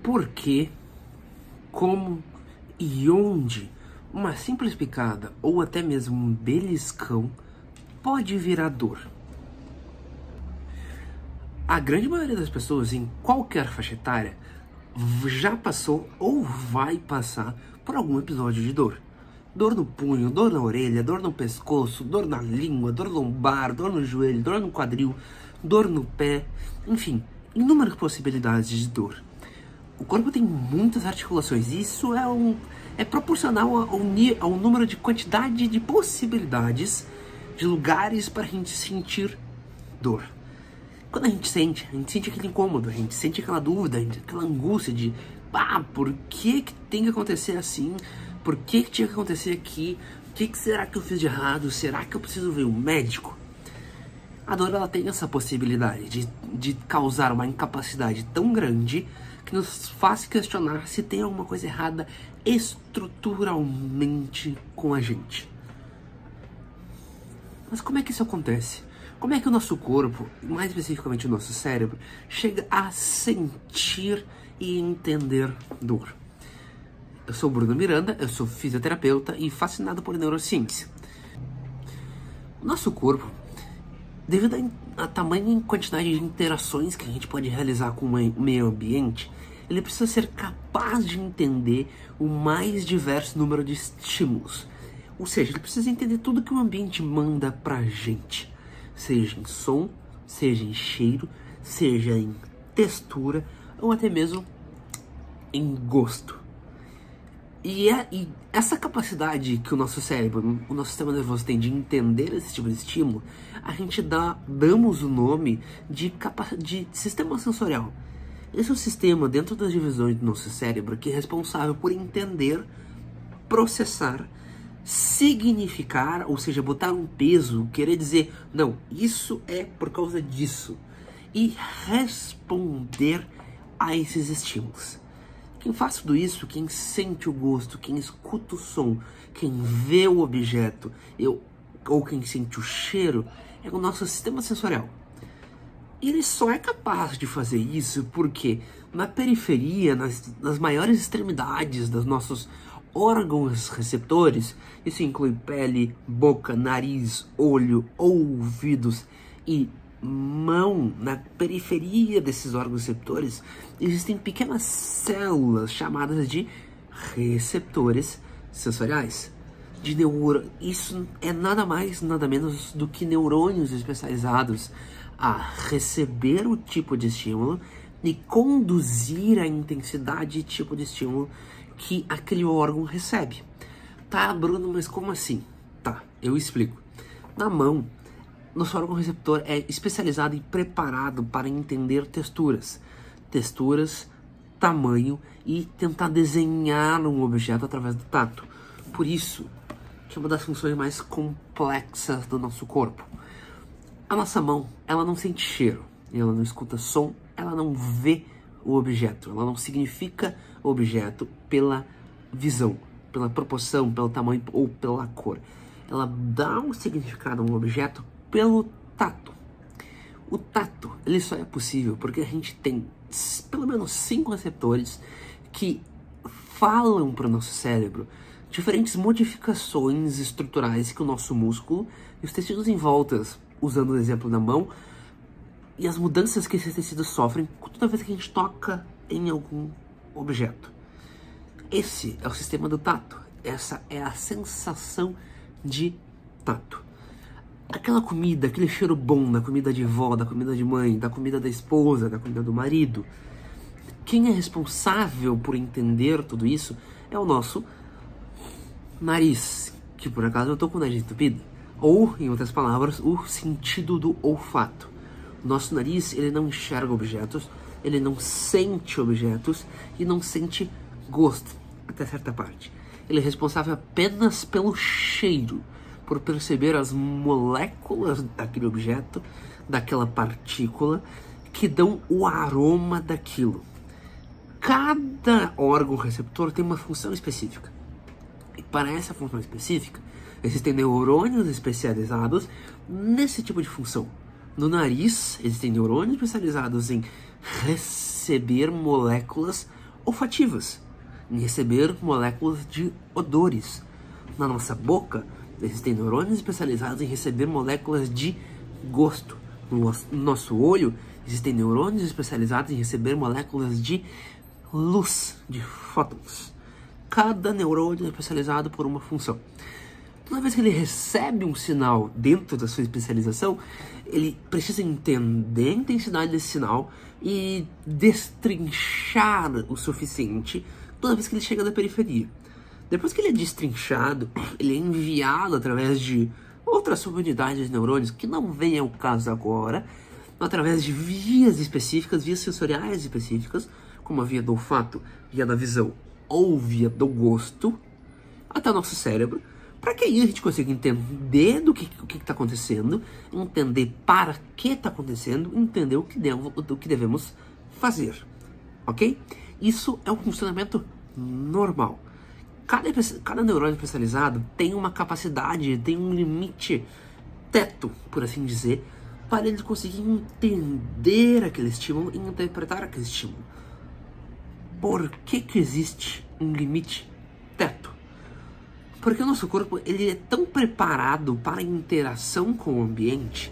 por que, como e onde uma simples picada ou até mesmo um beliscão pode virar dor. A grande maioria das pessoas em qualquer faixa etária já passou ou vai passar por algum episódio de dor. Dor no punho, dor na orelha, dor no pescoço, dor na língua, dor lombar, dor no joelho, dor no quadril, dor no pé, enfim, inúmeras possibilidades de dor. O corpo tem muitas articulações e isso é proporcional ao número de quantidade de possibilidades de lugares para a gente sentir dor. Quando a gente sente aquele incômodo, a gente sente aquela dúvida, aquela angústia de por que tem que acontecer assim? Por que tinha que acontecer aqui? O que será que eu fiz de errado? Será que eu preciso ver um médico? A dor ela tem essa possibilidade de causar uma incapacidade tão grande que nos faz questionar se tem alguma coisa errada estruturalmente com a gente. Mas como é que isso acontece? Como é que o nosso corpo, mais especificamente o nosso cérebro, chega a sentir e entender dor? Eu sou o Bruno Miranda, eu sou fisioterapeuta e fascinado por neurociência. O nosso corpo, devido à tamanha quantidade de interações que a gente pode realizar com o meio ambiente, ele precisa ser capaz de entender o mais diverso número de estímulos. Ou seja, ele precisa entender tudo que o ambiente manda pra gente. Seja em som, seja em cheiro, seja em textura ou até mesmo em gosto. E essa capacidade que o nosso cérebro, o nosso sistema nervoso tem de entender esse tipo de estímulo, a gente damos o nome de sistema sensorial. Esse é o sistema dentro das divisões do nosso cérebro que é responsável por entender, processar, significar, ou seja, botar um peso, querer dizer, não, isso é por causa disso, e responder a esses estímulos. Quem faz tudo isso, quem sente o gosto, quem escuta o som, quem vê o objeto, ou quem sente o cheiro, é o nosso sistema sensorial. E ele só é capaz de fazer isso porque na periferia, nas maiores extremidades dos nossos órgãos receptores, isso inclui pele, boca, nariz, olho, ouvidos e mão, na periferia desses órgãos receptores, existem pequenas células chamadas de receptores sensoriais. Isso é nada mais, nada menos do que neurônios especializados a receber o tipo de estímulo e conduzir a intensidade e tipo de estímulo que aquele órgão recebe. Tá, Bruno, mas como assim? Tá, eu explico. Na mão, nosso órgão receptor é especializado e preparado para entender texturas, tamanho e tentar desenhar um objeto através do tato. Por isso, que é uma das funções mais complexas do nosso corpo. A nossa mão, ela não sente cheiro, ela não escuta som, ela não vê o objeto, ela não significa o objeto pela visão, pela proporção, pelo tamanho ou pela cor. Ela dá um significado a um objeto pelo tato. O tato, ele só é possível porque a gente tem pelo menos 5 receptores que falam para o nosso cérebro diferentes modificações estruturais que o nosso músculo e os tecidos em volta, usando o exemplo da mão, e as mudanças que esses tecidos sofrem toda vez que a gente toca em algum objeto. Esse é o sistema do tato. Essa é a sensação de tato. Aquela comida, aquele cheiro bom da comida de vó, da comida de mãe, da comida da esposa, da comida do marido. Quem é responsável por entender tudo isso é o nosso nariz, que por acaso eu tô com o nariz entupido. Ou, em outras palavras, o sentido do olfato. O nosso nariz, ele não enxerga objetos, ele não sente objetos e não sente gosto, até certa parte. Ele é responsável apenas pelo cheiro, por perceber as moléculas daquele objeto, daquela partícula, que dão o aroma daquilo. Cada órgão receptor tem uma função específica. E para essa função específica, existem neurônios especializados nesse tipo de função. No nariz, existem neurônios especializados em receber moléculas olfativas, em receber moléculas de odores. Na nossa boca, existem neurônios especializados em receber moléculas de gosto. No nosso olho, existem neurônios especializados em receber moléculas de luz, de fótons. Cada neurônio é especializado por uma função. Toda vez que ele recebe um sinal dentro da sua especialização, ele precisa entender a intensidade desse sinal e destrinchar o suficiente toda vez que ele chega da periferia. Depois que ele é destrinchado, ele é enviado através de outras subunidades de neurônios, que não vem ao caso agora, através de vias específicas, vias sensoriais específicas, como a via do olfato, via da visão ou via do gosto, até o nosso cérebro, para que aí a gente consiga entender o que está acontecendo, entender para que está acontecendo, entender o que devemos fazer, ok? Isso é um funcionamento normal. Cada neurônio especializado tem uma capacidade, tem um limite, teto, por assim dizer, para ele conseguir entender aquele estímulo e interpretar aquele estímulo. Por que existe um limite, teto? Porque o nosso corpo ele é tão preparado para a interação com o ambiente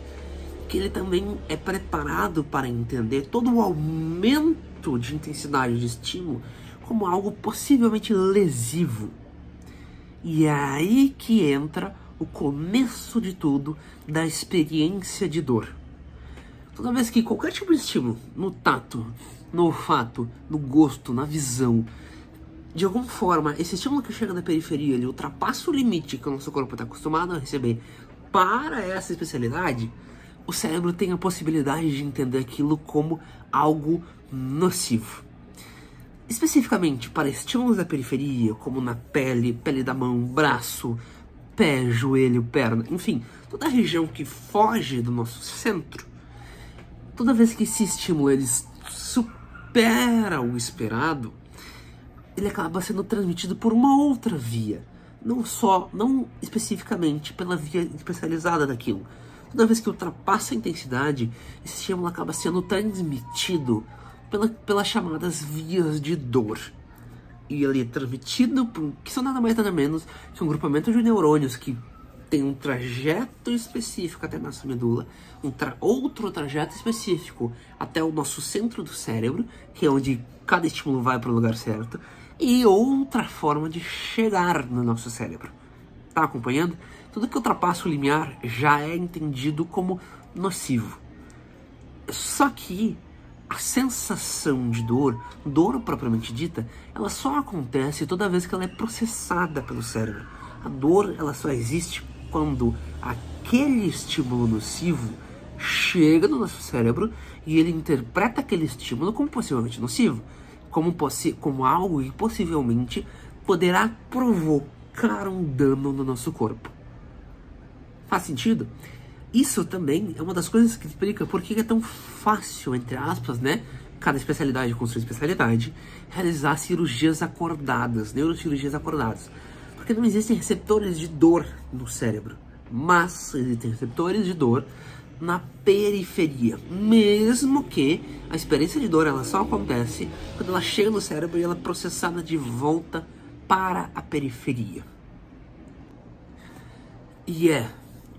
que ele também é preparado para entender todo o aumento de intensidade de estímulo como algo possivelmente lesivo. E é aí que entra o começo de tudo da experiência de dor. Toda vez que qualquer tipo de estímulo, no tato, no olfato, no gosto, na visão, de alguma forma, esse estímulo que chega da periferia, ele ultrapassa o limite que o nosso corpo está acostumado a receber para essa especialidade, o cérebro tem a possibilidade de entender aquilo como algo nocivo. Especificamente para estímulos da periferia, como na pele, pele da mão, braço, pé, joelho, perna, enfim, toda a região que foge do nosso centro, toda vez que esse estímulo ele supera o esperado, ele acaba sendo transmitido por uma outra via, não especificamente pela via especializada daquilo. Toda vez que ultrapassa a intensidade, esse estímulo acaba sendo transmitido pelas chamadas vias de dor. E ele é transmitido que são nada mais nada menos que um grupamento de neurônios que tem um trajeto específico até a nossa medula, outro trajeto específico até o nosso centro do cérebro, que é onde cada estímulo vai para o lugar certo, e outra forma de chegar no nosso cérebro. Tá acompanhando? Tudo que ultrapassa o limiar já é entendido como nocivo. Só que a sensação de dor propriamente dita, ela só acontece toda vez que ela é processada pelo cérebro. A dor, ela só existe quando aquele estímulo nocivo chega no nosso cérebro e ele interpreta aquele estímulo como possivelmente nocivo, como algo que possivelmente poderá provocar um dano no nosso corpo. Faz sentido? Isso também é uma das coisas que explica por que é tão fácil, entre aspas, né? Cada especialidade com sua especialidade, realizar cirurgias acordadas, neurocirurgias acordadas. Porque não existem receptores de dor no cérebro, mas existem receptores de dor na periferia. Mesmo que a experiência de dor ela só acontece quando ela chega no cérebro e ela é processada de volta para a periferia. E é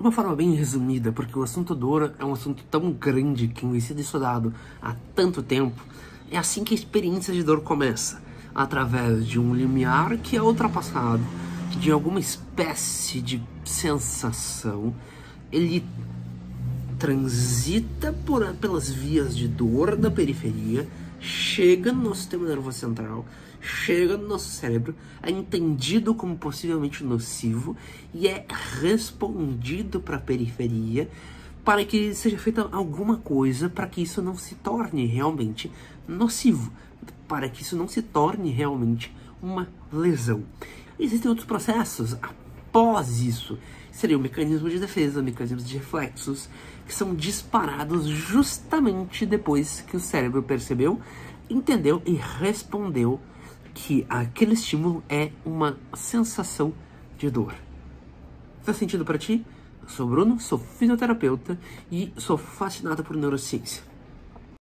uma forma bem resumida, porque o assunto dor é um assunto tão grande que vem sendo estudado há tanto tempo. É assim que a experiência de dor começa, através de um limiar que é ultrapassado, de alguma espécie de sensação. Ele transita pelas vias de dor da periferia, chega no nosso sistema nervoso central, chega no nosso cérebro, é entendido como possivelmente nocivo e é respondido para a periferia para que seja feita alguma coisa para que isso não se torne realmente nocivo, para que isso não se torne realmente uma lesão. Existem outros processos após isso, seriam mecanismos de defesa, mecanismos de reflexos, que são disparados justamente depois que o cérebro percebeu, entendeu e respondeu que aquele estímulo é uma sensação de dor. Faz sentido para ti? Eu sou o Bruno, sou fisioterapeuta e sou fascinado por neurociência.